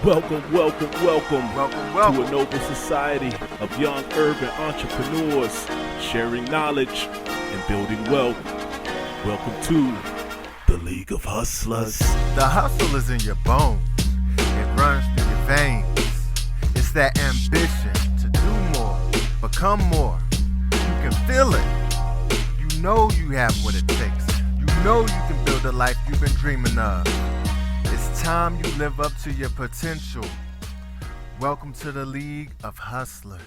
Welcome to a noble society of young urban entrepreneurs sharing knowledge and building wealth. Welcome to the League of Hustlers. The hustle is in your bones. It runs through your veins. It's that ambition to do more, become more. You can feel it. You know you have what it takes. You know you can build a life you've been dreaming of. It's time you live up to your potential. Welcome to the League of Hustlers.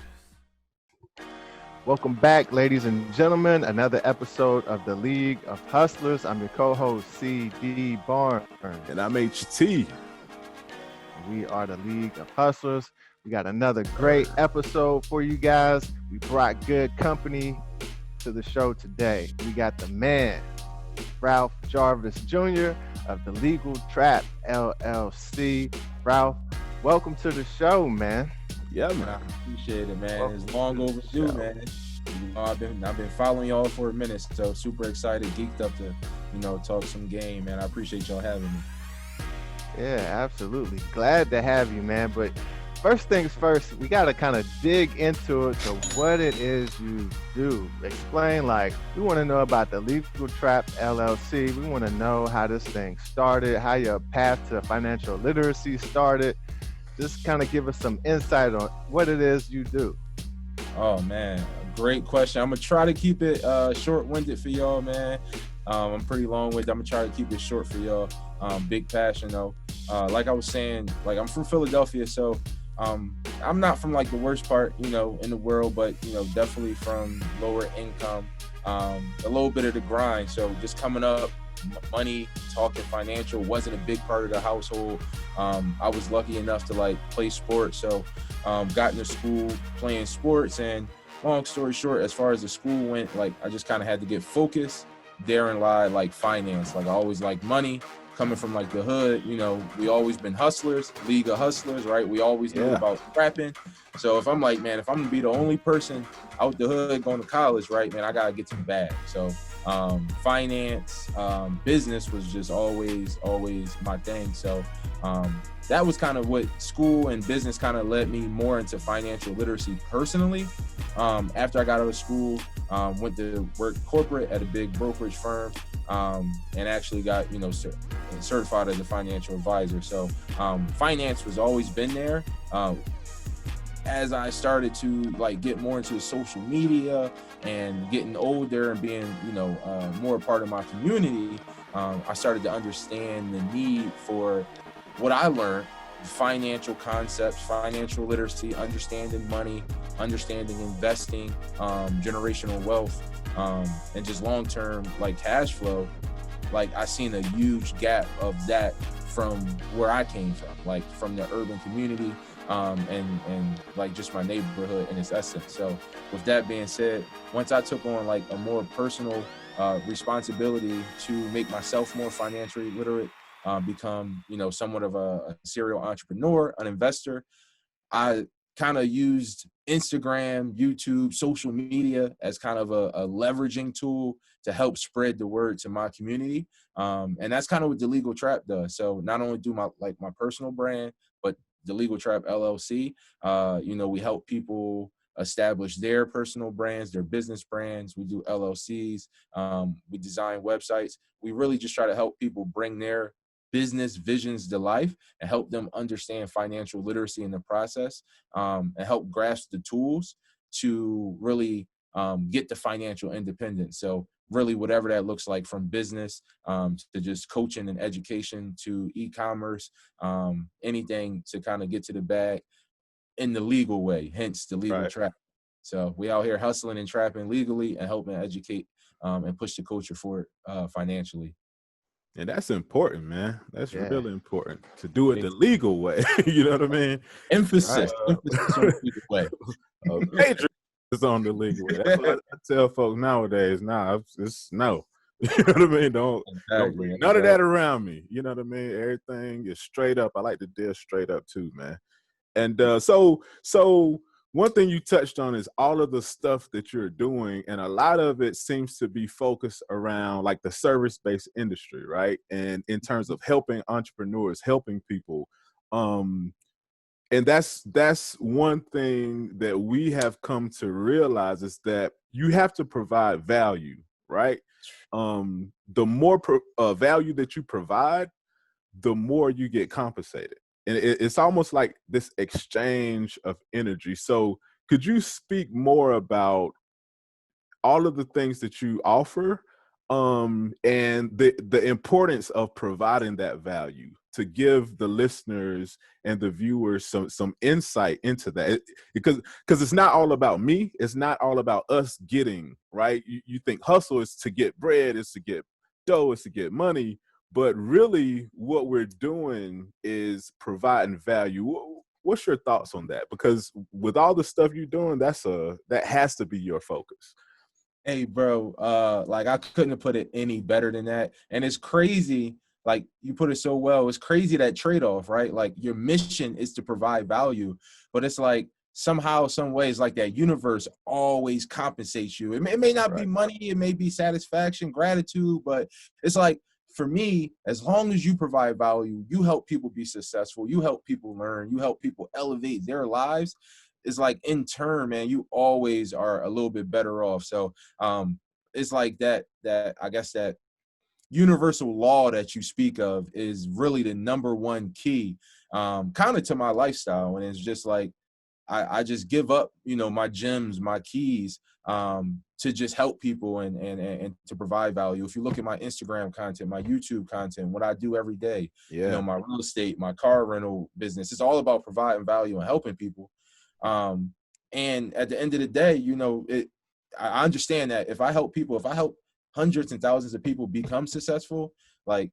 Welcome back, ladies and gentlemen. Another episode of the League of Hustlers. I'm your co-host, C.D. Barnes. And I'm HT. We are the League of Hustlers. We got another great episode for you guys. We brought good company to the show today. We got the man, Ralph Jarvis Jr. of the Legal Trap LLC. Ralph, welcome to the show, man. Yeah, man. I appreciate it, man. It's long overdue, man. You know, I've been following y'all for a minute, so super excited, geeked up to, talk some game, man. I appreciate y'all having me. Yeah, absolutely. Glad to have you, man. But first things first, we got to kind of dig into it to what it is you do. Explain, we want to know about the Legal Trap LLC. We want to know how this thing started, how your path to financial literacy started. Just kind of give us some insight on what it is you do. Oh, man. Great question. I'm going to try to keep it short-winded for y'all, man. I'm pretty long-winded. I'm going to try to keep it short for y'all. Big passion, though. Like I was saying, I'm from Philadelphia, so I'm not from the worst part, in the world, but, definitely from lower income, a little bit of the grind. So just coming up, money, talking financial wasn't a big part of the household. I was lucky enough to play sports. So got into school playing sports, and long story short, as far as the school went, I just kind of had to get focused. Therein lied finance. I always liked money. Coming from the hood, we always been hustlers, League of Hustlers, right? We always knew about trapping. So if I'm man, if I'm gonna be the only person out the hood going to college, right, man, I gotta get to the bag. So finance, business was just always my thing. So that was kind of what school and business kind of led me more into financial literacy personally. After I got out of school, went to work corporate at a big brokerage firm, and actually got, certified as a financial advisor. So finance was always been there. As I started to get more into social media and getting older and being, more a part of my community, I started to understand the need for what I learned, financial concepts, financial literacy, understanding money, understanding investing, generational wealth, and just long-term cash flow. I seen a huge gap of that from where I came from the urban community, and just my neighborhood in its essence. So with that being said, once I took on a more personal responsibility to make myself more financially literate, become, somewhat of a serial entrepreneur, an investor, I kind of used Instagram, YouTube, social media as kind of a leveraging tool to help spread the word to my community. And that's kind of what the Legal Trap does. So not only do my personal brand, but the Legal Trap LLC, we help people establish their personal brands, their business brands. We do LLCs. We design websites. We really just try to help people bring their business visions to life and help them understand financial literacy in the process, and help grasp the tools to really get to financial independence. So really whatever that looks like, from business to just coaching and education to e-commerce, anything to kind of get to the bag in the legal way, hence the Legal Trap. So we out here hustling and trapping legally and helping educate and push the culture forward financially. And that's important, man. That's really important to do it the legal way. You know what I mean? Emphasis on the legal way. Major is on the legal way. That's what I tell folks nowadays. It's no. You know what I mean? Don't bring none of that around me. You know what I mean? Everything is straight up. I like to deal straight up too, man. And so one thing you touched on is all of the stuff that you're doing, and a lot of it seems to be focused around the service-based industry, right? And in terms of helping entrepreneurs, helping people, And that's one thing that we have come to realize is that you have to provide value, right? The more value that you provide, the more you get compensated. And it's almost like this exchange of energy. So could you speak more about all of the things that you offer, and the importance of providing that value to give the listeners and the viewers some insight into that? Because it's not all about me, it's not all about us getting right. You think hustle is to get bread, is to get dough, is to get money, but really what we're doing is providing value. What's your thoughts on that? Because with all the stuff you're doing, that has to be your focus. Hey, bro, like I couldn't have put it any better than that. And it's crazy, like you put it so well. It's crazy that trade-off, right? Like your mission is to provide value, but it's like somehow, some ways, like that universe always compensates you. It may not be money, it may be satisfaction, gratitude, but it's like for me, as long as you provide value, you help people be successful, you help people learn, you help people elevate their lives. It's like in turn, man, you always are a little bit better off. So it's like that I guess that universal law that you speak of is really the number one key kind of to my lifestyle. And it's just like I just give up, you know, my gems, my keys to just help people and to provide value. If you look at my Instagram content, my YouTube content, what I do every day, you know, my real estate, my car rental business, it's all about providing value and helping people. And at the end of the day, you know, I understand that if I help people, if I help hundreds and thousands of people become successful, like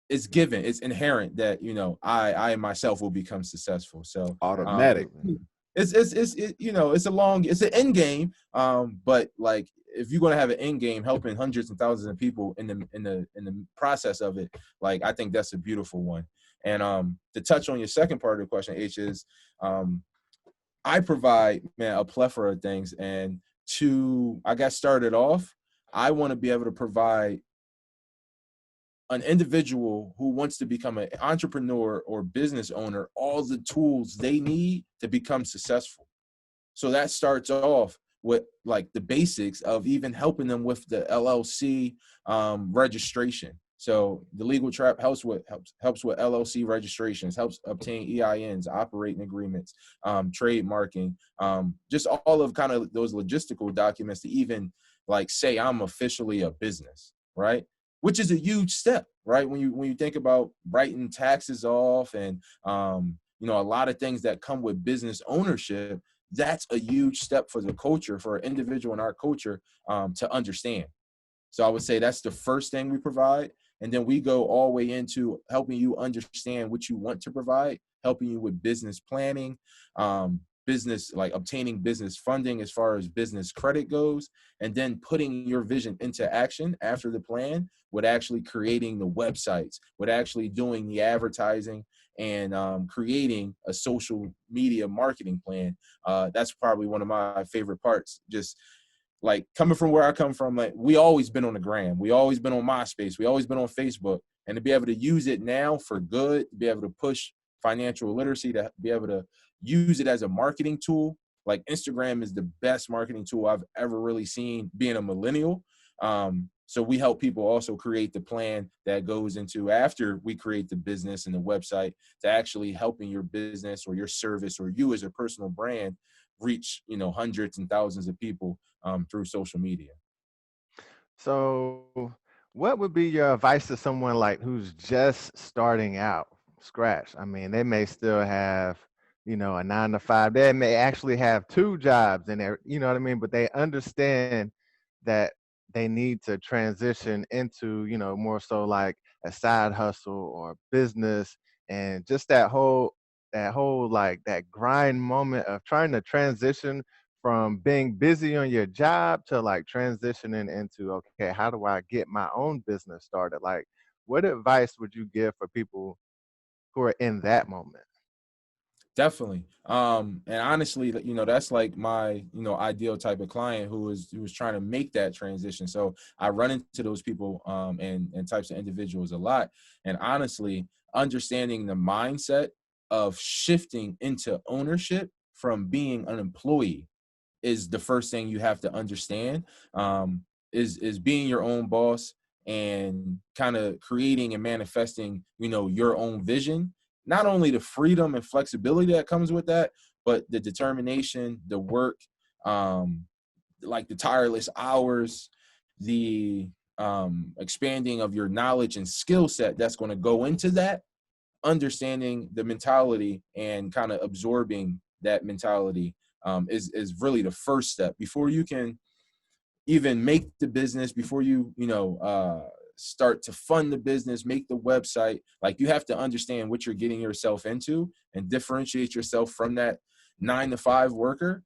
it's given, it's inherent that, you know, I myself will become successful. So automatic. It's you know, it's an end game. But like, if you're going to have an end game helping hundreds and thousands of people in the process of it, like, I think that's a beautiful one. And to touch on your second part of the question, H, is I provide, man, a plethora of things. And I got started off, I want to be able to provide an individual who wants to become an entrepreneur or business owner all the tools they need to become successful. So that starts off with like the basics of even helping them with the LLC registration. So the Legal Trap helps with LLC registrations, helps obtain EINs, operating agreements, trademarking, just all of kind of those logistical documents to even like say I'm officially a business, right? Which is a huge step, right? When you think about writing taxes off and you know, a lot of things that come with business ownership, that's a huge step for the culture, for an individual in our culture to understand. So I would say that's the first thing we provide. And then we go all the way into helping you understand what you want to provide, helping you with business planning, business, like obtaining business funding as far as business credit goes, and then putting your vision into action after the plan with actually creating the websites, with actually doing the advertising and creating a social media marketing plan. That's probably one of my favorite parts. Just like coming from where I come from, like we always been on the gram, we always been on MySpace, we always been on Facebook, and to be able to use it now for good, to be able to push financial literacy, to be able to use it as a marketing tool. Like Instagram is the best marketing tool I've ever really seen, being a millennial. So we help people also create the plan that goes into after we create the business and the website to actually helping your business or your service or you as a personal brand reach, you know, hundreds and thousands of people through social media. So, what would be your advice to someone like who's just starting out, scratch? I mean, they may still have, you know, a 9 to 5. They may actually have 2 jobs in there, you know what I mean? But they understand that they need to transition into, you know, more so like a side hustle or business, and just that whole like that grind moment of trying to transition from being busy on your job to like transitioning into, okay, how do I get my own business started? Like, what advice would you give for people who are in that moment? Definitely. And honestly, you know, that's like my, you know, ideal type of client who is trying to make that transition. So I run into those people and types of individuals a lot. And honestly, understanding the mindset of shifting into ownership from being an employee is the first thing you have to understand. Is being your own boss and kind of creating and manifesting, your own vision. Not only the freedom and flexibility that comes with that, but the determination, the work, like the tireless hours, the expanding of your knowledge and skill set that's going to go into that, understanding the mentality and kind of absorbing that mentality is really the first step before you can even make the business, before you start to fund the business, make the website. Like, you have to understand what you're getting yourself into and differentiate yourself from that 9-to-5 worker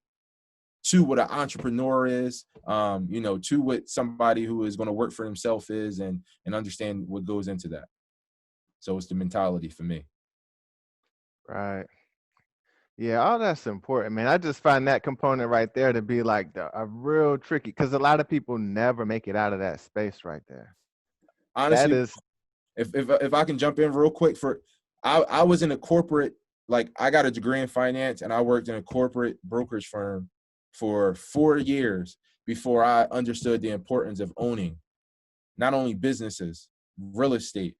to what an entrepreneur is, to what somebody who is going to work for himself is, and understand what goes into that. So it's the mentality for me. Right. Yeah, all that's important, man. I just find that component right there to be like a real tricky, because a lot of people never make it out of that space right there. Honestly, That is, if I can jump in real quick, I was in a corporate, like, I got a degree in finance and I worked in a corporate brokerage firm for 4 years before I understood the importance of owning not only businesses, real estate,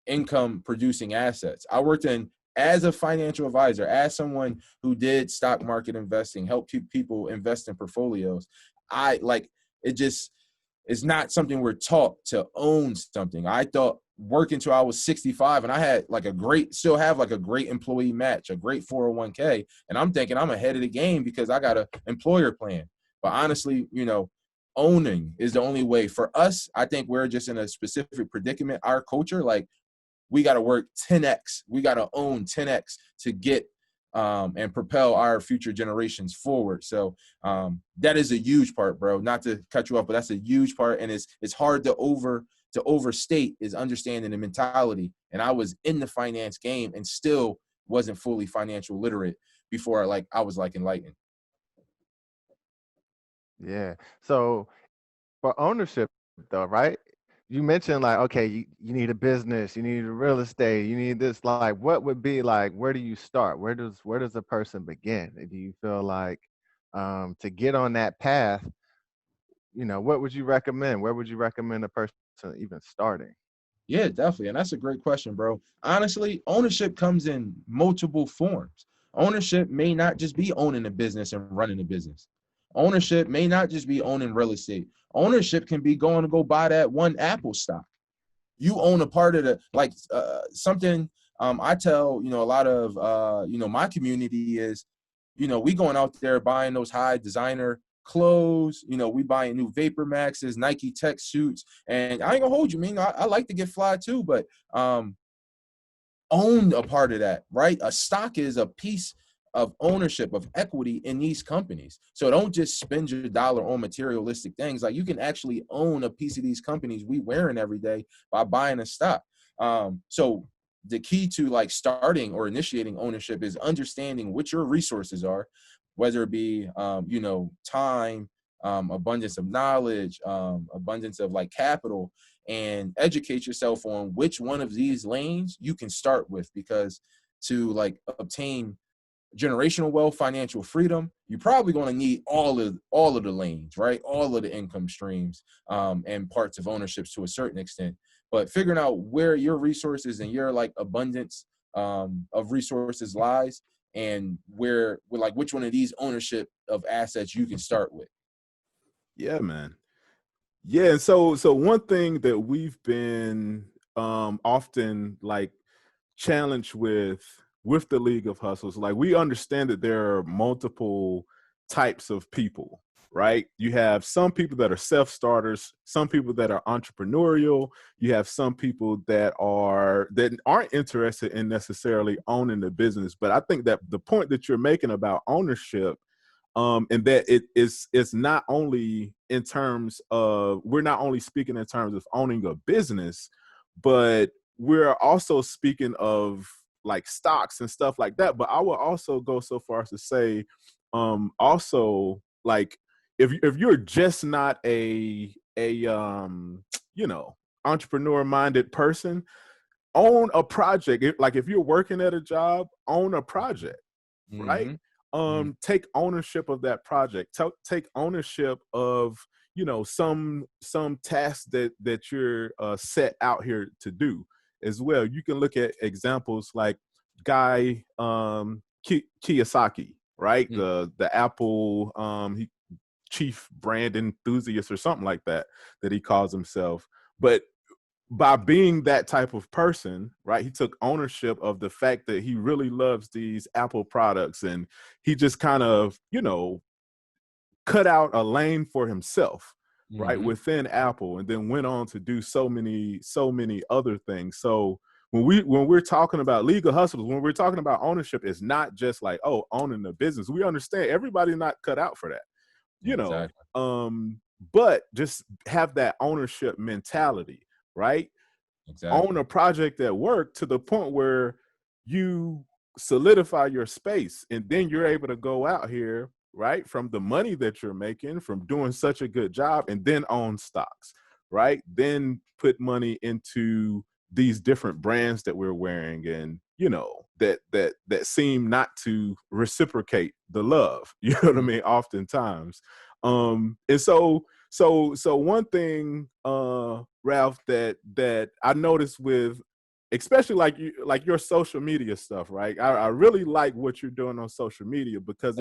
income producing assets. I worked in as a financial advisor, as someone who did stock market investing, help people invest in portfolios. It's not something we're taught to own something. I thought working until I was 65 and I had still have a great employee match, a great 401k. And I'm thinking I'm ahead of the game because I got an employer plan. But honestly, owning is the only way for us. I think we're just in a specific predicament. Our culture, like, we got to work 10x. We got to own 10x to get and propel our future generations forward. So that is a huge part, bro. Not to cut you off, but that's a huge part, and it's hard to overstate is understanding the mentality. And I was in the finance game and still wasn't fully financial literate before I was enlightened. yeah. So for ownership though, right? You mentioned like, okay, you need a business, you need a real estate, you need this. Like, what would be like, where do you start? Where does a person begin? Do you feel like to get on that path, what would you recommend? Where would you recommend a person even starting? Yeah, definitely. And that's a great question, bro. Honestly, ownership comes in multiple forms. Ownership may not just be owning a business and running a business. Ownership may not just be owning real estate. Ownership can be going to go buy that one Apple stock. You own a part of something. I tell, a lot of, my community is, we going out there buying those high designer clothes, we buying new Vapor Maxes, Nike tech suits. And I ain't gonna hold you, man. I like to get fly too, but own a part of that, right? A stock is a piece of ownership, of equity in these companies. So don't just spend your dollar on materialistic things. Like, you can actually own a piece of these companies we wearing every day by buying a stock. So the key to starting or initiating ownership is understanding what your resources are, whether it be, time, abundance of knowledge, abundance of capital, and educate yourself on which one of these lanes you can start with, because to obtain generational wealth, financial freedom, you're probably going to need all of the lanes, right? All of the income streams and parts of ownerships to a certain extent. But figuring out where your resources and your abundance of resources lies, and which one of these ownership of assets you can start with. Yeah, man. Yeah, and so one thing that we've been often challenged with the League of Hustles, we understand that there are multiple types of people, right? You have some people that are self-starters, some people that are entrepreneurial, you have some people that aren't interested in necessarily owning the business. But I think that the point that you're making about ownership, and that it's not only in terms of, we're not only speaking in terms of owning a business, but we're also speaking of stocks and stuff like that. But I will also go so far as to say, also, if you're just not a entrepreneur minded person, own a project. Like if you're working at a job, own a project, right? Take ownership of that project. Take ownership of, you know, some tasks that you're set out here to do as well. You can look at examples like Guy Kiyosaki, right? The Apple chief brand enthusiast or something like that he calls himself. But by being that type of person, right, he took ownership of the fact that he really loves these Apple products, and he just kind of, you know, cut out a lane for himself, right, within Apple, and then went on to do so many other things. So when we're talking about legal hustlers, when we're talking about ownership, it's not just like, oh, owning the business. We understand everybody's not cut out for that, you know. But just have that ownership mentality, right? Own a project at work to the point where you solidify your space, and then you're able to go out here, right, from the money that you're making from doing such a good job, and then own stocks, right? Then put money into these different brands that we're wearing, and, you know, that seem not to reciprocate the love, you know what I mean, oftentimes. And so one thing, Ralph, that I noticed with, especially like your social media stuff, right? I really like what you're doing on social media, because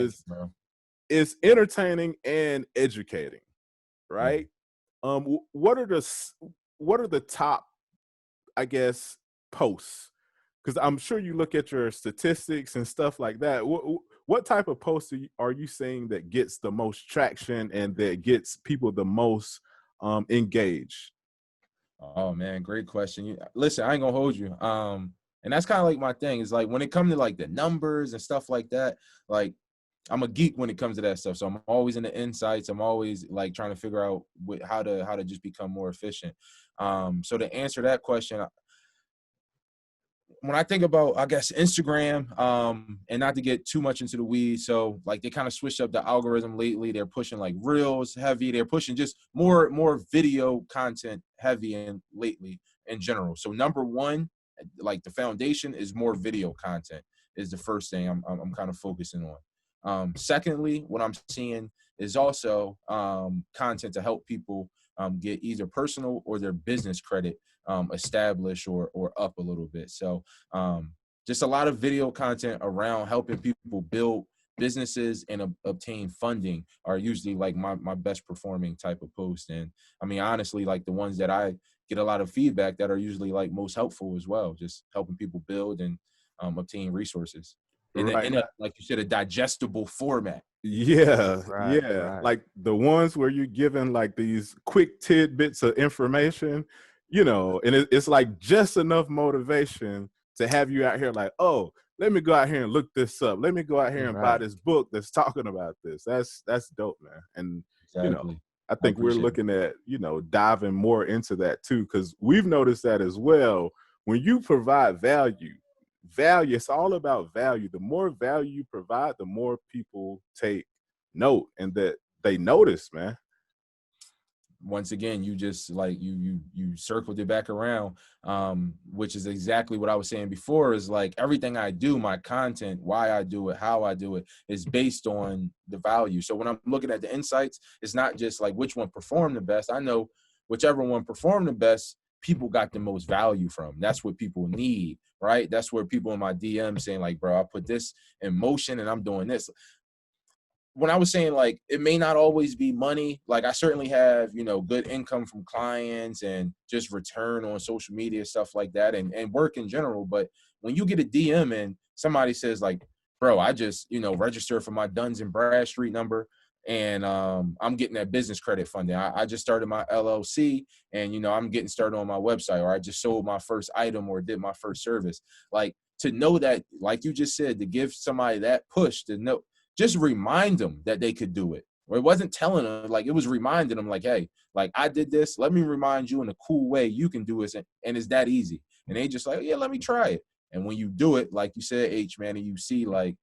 it's entertaining and educating, right? What are the top, I guess, posts? Because I'm sure you look at your statistics and stuff like that. What type of posts are you seeing that gets the most traction and that gets people the most engaged? Oh man, great question. Listen, I ain't gonna hold you. And that's kind of like my thing. Is like when it comes to like the numbers and stuff like that, like I'm a geek when it comes to that stuff. So I'm always in the insights. I'm always like trying to figure out how to just become more efficient. So to answer that question, when I think about, I guess, Instagram, and not to get too much into the weeds, so like they kind of switched up the algorithm lately. They're pushing like reels heavy. They're pushing just more video content heavy and lately in general. So number one, like the foundation is more video content is the first thing I'm kind of focusing on. Secondly, what I'm seeing is also content to help people get either personal or their business credit established or up a little bit. So just a lot of video content around helping people build businesses and obtain funding are usually like my best performing type of post. And I mean, honestly, like the ones that I get a lot of feedback that are usually like most helpful as well, just helping people build and obtain resources in a, like you said, a digestible format. Yeah. Like the ones where you're given like these quick tidbits of information, you know, and it's like just enough motivation to have you out here like, oh, let me go out here and look this up. Let me go out here and buy this book that's talking about this. That's dope, man. And you know, I think we're looking at, you know, diving more into that too, because we've noticed that as well. When you provide value, it's all about value. The more value you provide, the more people take note and that they notice, man. Once again, you just like you circled it back around, which is exactly what I was saying before, is like everything I do, my content, why I do it, how I do it, is based on the value. So when I'm looking at the insights, it's not just like which one performed the best. I know whichever one performed the best, people got the most value from. That's what people need, right? That's where people in my DM saying like, bro, I put this in motion and I'm doing this. When I was saying like, it may not always be money. Like I certainly have, you know, good income from clients and just return on social media, stuff like that, and work in general. But when you get a DM and somebody says like, bro, I just, you know, registered for my Duns and Bradstreet number and I'm getting that business credit funding. I just started my LLC and, you know, I'm getting started on my website, or I just sold my first item or did my first service. Like to know that, like you just said, to give somebody that push to know, just remind them that they could do it. Or it wasn't telling them, like it was reminding them like, hey, like I did this. Let me remind you in a cool way you can do this. And it's that easy. And they just like, yeah, let me try it. And when you do it, like you said, H, man, and you see like,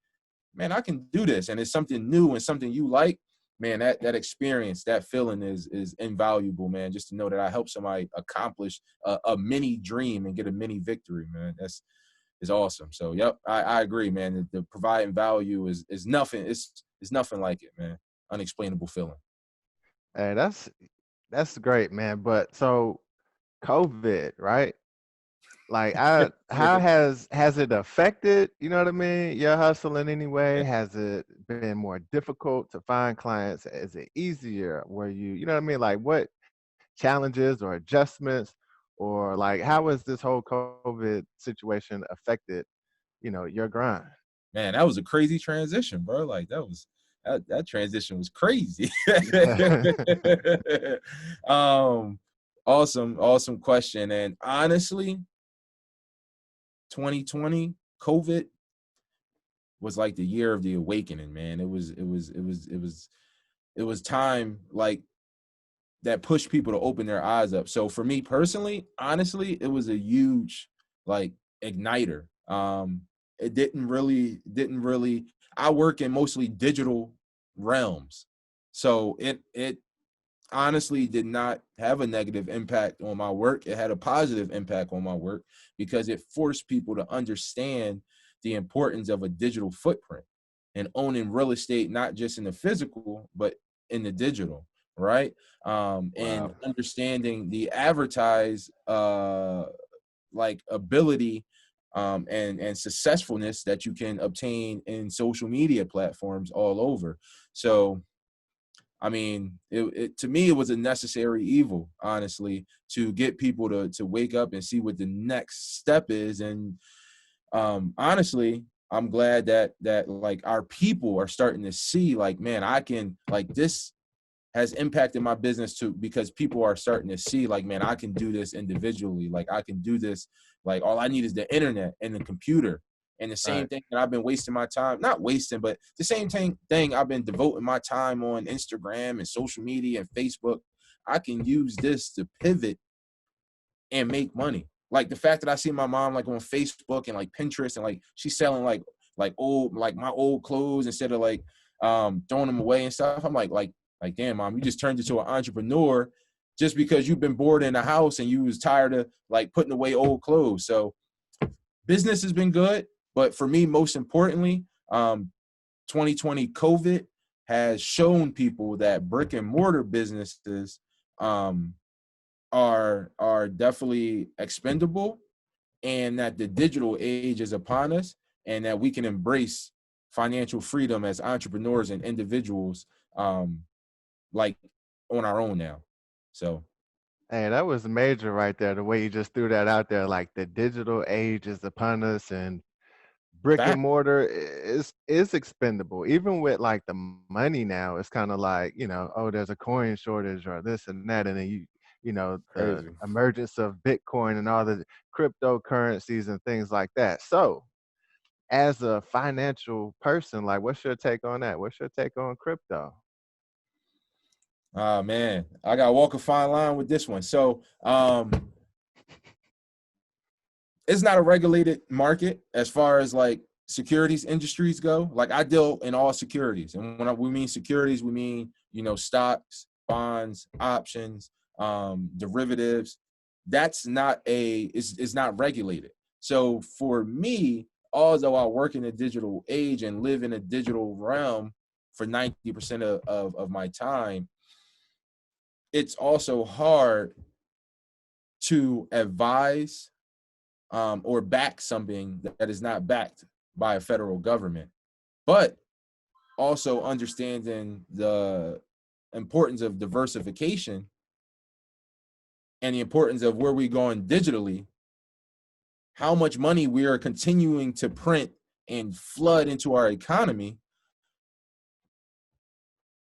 man, I can do this. And it's something new and something you like, man, that experience, that feeling is invaluable, man. Just to know that I helped somebody accomplish a mini dream and get a mini victory, man. That's is awesome. So, yep, I agree, man. The providing value is nothing. It's nothing like it, man. Unexplainable feeling. Hey, that's great, man. But so COVID, right? Like how has it affected, you know what I mean, your hustle in any way? Has it been more difficult to find clients? Is it easier? Were you know what I mean? Like what challenges or adjustments or like how has this whole COVID situation affected, your grind? Man, that was a crazy transition, bro. Like that transition was crazy. Awesome question. And honestly, 2020 COVID was like the year of the awakening, man. It was time like that pushed people to open their eyes up. So for me personally, honestly, it was a huge like igniter. It didn't really I work in mostly digital realms. So it honestly did not have a negative impact on my work. It had a positive impact on my work because it forced people to understand the importance of a digital footprint and owning real estate, not just in the physical, but in the digital, right? And understanding the advertise like ability and successfulness that you can obtain in social media platforms all over. So I mean, to me, it was a necessary evil, honestly, to get people to wake up and see what the next step is. And honestly, I'm glad that like our people are starting to see, like, man, I can, like, this has impacted my business too, because people are starting to see, like, man, I can do this individually. Like, I can do this. Like, all I need is the internet and the computer. And the same thing that I've been wasting my time, not wasting, but the same thing I've been devoting my time on Instagram and social media and Facebook. I can use this to pivot and make money. Like the fact that I see my mom like on Facebook and like Pinterest and like she's selling like old, like my old clothes instead of like throwing them away and stuff. I'm like, damn, mom, you just turned into an entrepreneur just because you've been bored in the house and you was tired of like putting away old clothes. So business has been good. But for me, most importantly, 2020 COVID has shown people that brick and mortar businesses are definitely expendable, and that the digital age is upon us, and that we can embrace financial freedom as entrepreneurs and individuals, like on our own now. So. Hey, that was major right there. The way you just threw that out there, like the digital age is upon us, and brick and mortar is expendable. Even with like the money now, it's kind of like, oh, there's a coin shortage or this and that. And then the emergence of Bitcoin and all the cryptocurrencies and things like that. So as a financial person, like what's your take on that? What's your take on crypto? Man, I gotta walk a fine line with this one. So it's not a regulated market as far as like securities industries go. Like I deal in all securities. And when we mean securities, we mean, stocks, bonds, options, derivatives. That's not it's not regulated. So for me, although I work in a digital age and live in a digital realm for 90% of my time, it's also hard to advise or back something that is not backed by a federal government, but also understanding the importance of diversification and the importance of where we're going digitally, how much money we are continuing to print and flood into our economy.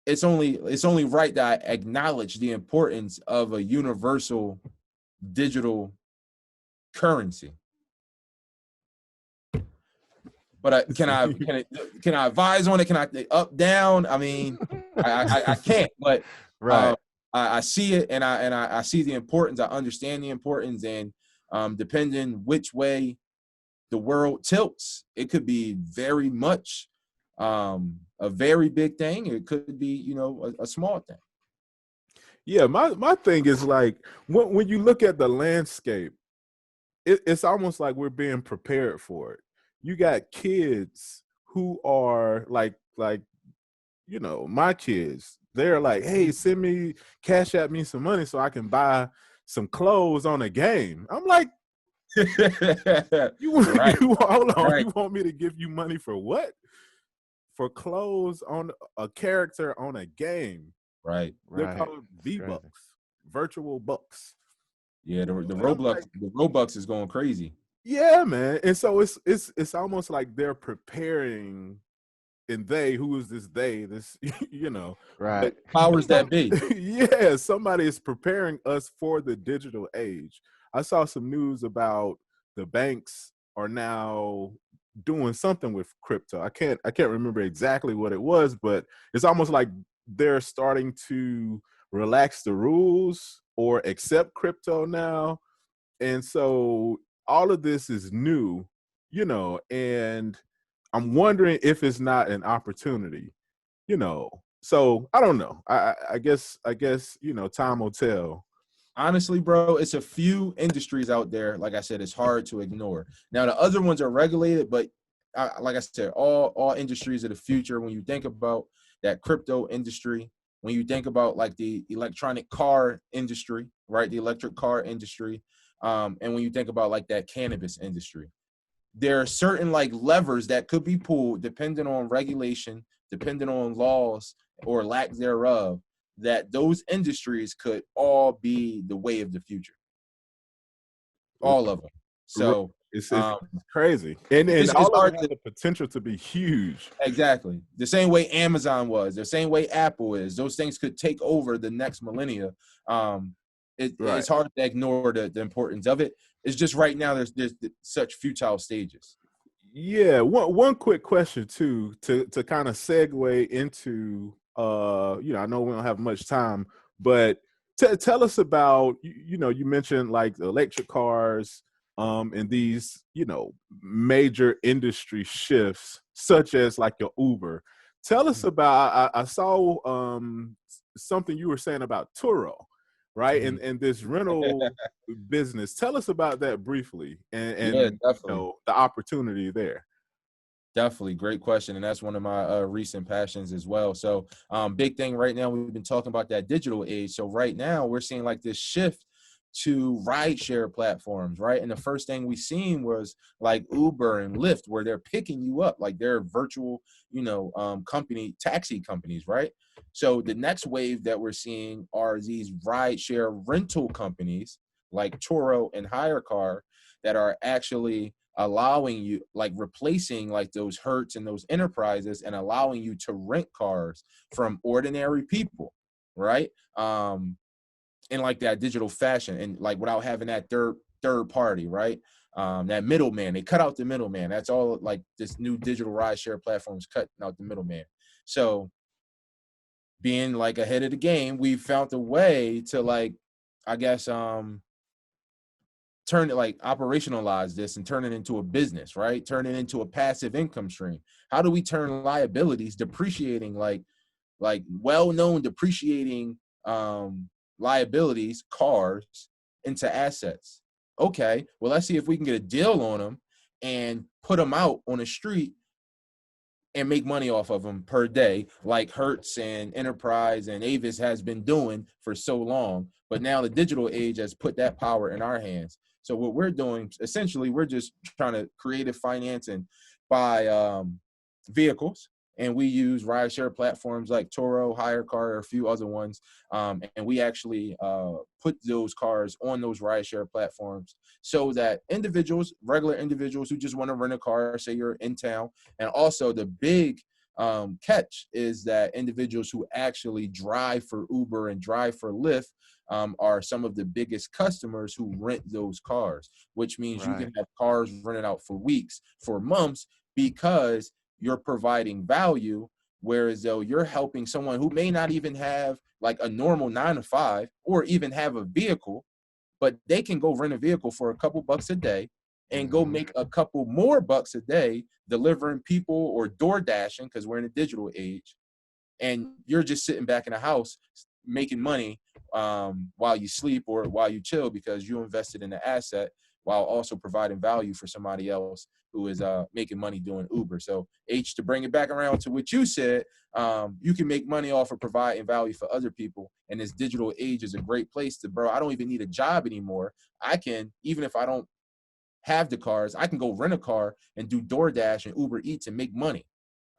It's only right that I acknowledge the importance of a universal digital currency. But can I advise on it? Can I up, down? I mean, I can't. But right. I see it, and I see the importance. I understand the importance, and depending which way the world tilts, it could be very much a very big thing. It could be, you know, a small thing. Yeah, my thing is like when you look at the landscape, it's almost like we're being prepared for it. You got kids who are like you know, my kids. They're like, hey, send me cash at me some money so I can buy some clothes on a game. I'm like, you Right. hold on, Right. you want me to give you money for what? For clothes on a character on a game. Right. They're called V-Bucks, virtual bucks. Yeah, the And I'm Roblox, like, the Robux is going crazy. yeah, man. And so it's almost like they're preparing, and who is this they? This, you know, Right. Powers that be. yeah, somebody is preparing us for the digital age. I saw some news about the banks are now doing something with crypto. I can't remember exactly what it was, but it's almost like they're starting to relax the rules or accept crypto now. And so all of this is new, you know, and I'm wondering if it's not an opportunity, you know. So I don't know. I guess, you know, time will tell. Honestly, bro, it's a few industries out there. Like I said, it's hard to ignore. Now, the other ones are regulated, but like I said, all industries of the future. When you think about that crypto industry, when you think about like the electronic car industry, right, the electric car industry, and when you think about like that cannabis industry, there are certain like levers that could be pulled depending on regulation, depending on laws or lack thereof, that those industries could all be the way of the future. All of them. So It's um, crazy. And it's all of hard it has to, the potential to be huge. exactly. The same way Amazon was, the same way Apple is, those things could take over the next millennia. Right. It's hard to ignore the importance of it. It's just right now there's such futile stages. Yeah, one quick question too, to kind of segue into you know, I know we don't have much time, but tell us about, you know, you mentioned like the electric cars, and these, you know, major industry shifts such as like your Uber. Tell us about, I saw something you were saying about Turo, right? And this rental business. Tell us about that briefly, and Yeah, you definitely. know, the opportunity there. Definitely. Great question. And that's one of my recent passions as well. So big thing right now, we've been talking about that digital age. So right now we're seeing like this shift to rideshare platforms, right? And the first thing we seen was like Uber and Lyft, where they're picking you up, like they're virtual, you know, taxi companies, right? So the next wave that we're seeing are these rideshare rental companies like Turo and HireCar that are actually allowing you, like replacing like those Hertz and those enterprises, and allowing you to rent cars from ordinary people, right? In like that digital fashion, and like without having that third party, right? That middleman. They cut out the middleman. That's all like this new digital rideshare platforms cutting out the middleman. So being like ahead of the game, we found a way to like, I guess, turn it, like operationalize this and turn it into a business, right? Turn it into a passive income stream. How do we turn liabilities, depreciating, like well-known depreciating liabilities, cars, into assets? Okay, well, let's see if we can get a deal on them and put them out on the street and make money off of them per day, like Hertz and Enterprise and Avis has been doing for so long. But now the digital age has put that power in our hands. So what we're doing, essentially, we're just trying to creative finance and buy vehicles. And we use rideshare platforms like Turo, HireCar, or a few other ones. And we actually put those cars on those rideshare platforms so that individuals, regular individuals who just want to rent a car, say you're in town, and also the big catch is that individuals who actually drive for Uber and drive for Lyft are some of the biggest customers who rent those cars, which means you can have cars rented out for weeks, for months, because you're providing value. Whereas though you're helping someone who may not even have like a normal 9 to 5 or even have a vehicle, but they can go rent a vehicle for a couple bucks a day and go make a couple more bucks a day delivering people or door dashing, because we're in a digital age, and you're just sitting back in the house making money while you sleep or while you chill because you invested in the asset while also providing value for somebody else who is making money doing Uber. So H, to bring it back around to what you said, you can make money off of providing value for other people. And this digital age is a great place to, bro, I don't even need a job anymore. I can, even if I don't have the cars, I can go rent a car and do DoorDash and Uber Eats and make money.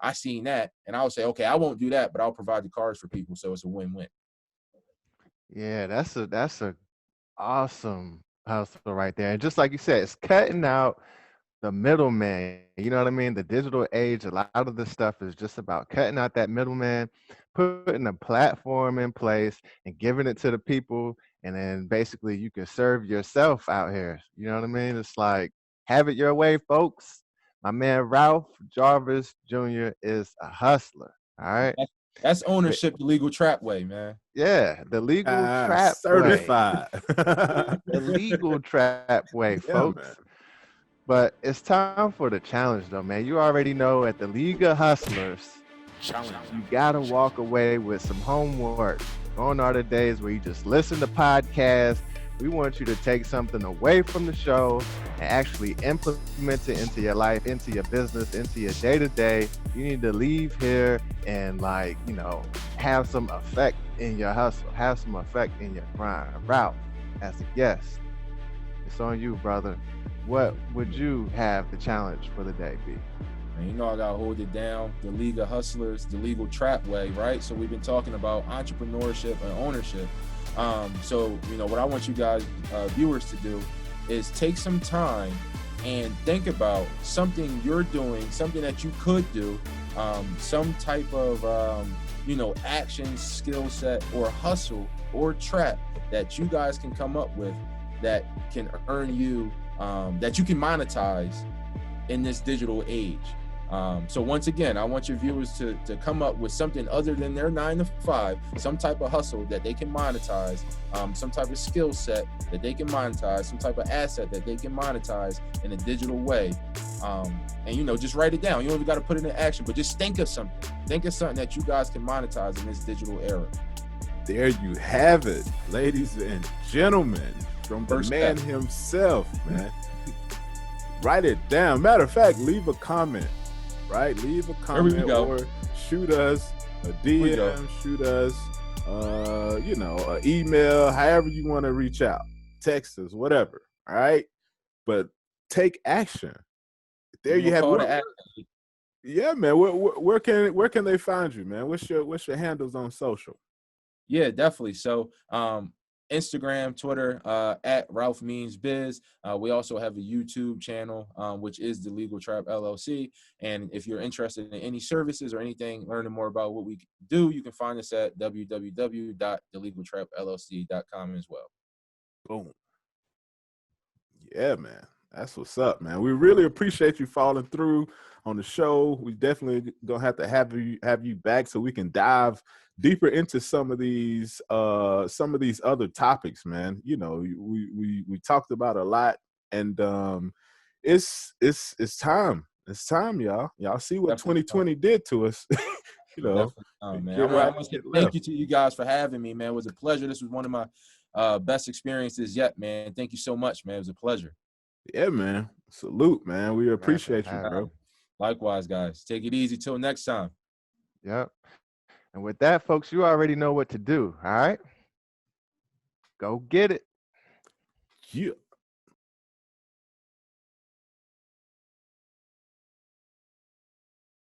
I seen that, and I'll say, okay, I won't do that, but I'll provide the cars for people, so it's a win-win. Yeah, that's a awesome hustle right there. And just like you said, it's cutting out the middleman. You know what I mean? The digital age, a lot of this stuff is just about cutting out that middleman, putting a platform in place and giving it to the people. And then basically you can serve yourself out here. You know what I mean? It's like, have it your way, folks. My man Ralph Jarvis Jr. is a hustler. All right. That's ownership the legal trap way, man. Yeah, the legal trap certified. way. The legal trap way, folks. Man. But it's time for the challenge, though, man. You already know at the League of Hustlers, you got to walk away with some homework. Gone are the days where you just listen to podcasts. We want you to take something away from the show and actually implement it into your life, into your business, into your day-to-day. You need to leave here and, like, you know, have some effect in your hustle, have some effect in your grind. Ralph, as a guest, it's on you, brother. What would you have the challenge for the day be? And you know I gotta hold it down. The League of Hustlers, the legal trap way, right? So we've been talking about entrepreneurship and ownership. So you know what I want you guys, viewers, to do is take some time and think about something you're doing, something that you could do, some type of you know, action, skill set, or hustle or trap that you guys can come up with that can earn you, that you can monetize in this digital age. So once again, I want your viewers to come up with something other than their 9 to 5, some type of hustle that they can monetize, some type of skill set that they can monetize, some type of asset that they can monetize in a digital way. And, you know, just write it down. You don't even got to put it in action, but just think of something. Think of something that you guys can monetize in this digital era. There you have it, ladies and gentlemen, from the man himself, man. Write it down. Matter of fact, leave a comment, right? Leave a comment or shoot us a DM, shoot us, you know, an email, however you want to reach out, text us, whatever, all right? But take action. There you have it. Yeah, man. Where can they find you, man? What's your handles on social? Yeah, definitely. So Instagram, Twitter, at Ralph Means Biz. We also have a YouTube channel, which is the Legal Trap LLC. And if you're interested in any services or anything, learning more about what we do, you can find us at www.thelegaltrapllc.com as well. Boom. Yeah, man. That's what's up, man. We really appreciate you falling through on the show. We definitely gonna have to have you back so we can dive deeper into some of these other topics, man. You know, we talked about a lot, and it's time. It's time, y'all. Y'all see what 2020 did to us. You know, man. I want to say thank you to you guys for having me, man. It was a pleasure. This was one of my best experiences yet, man. Thank you so much, man. It was a pleasure. Yeah, man. Salute, man. We appreciate you, bro. Likewise, guys. Take it easy till next time. Yep. And with that, folks, you already know what to do. All right. Go get it. Yeah.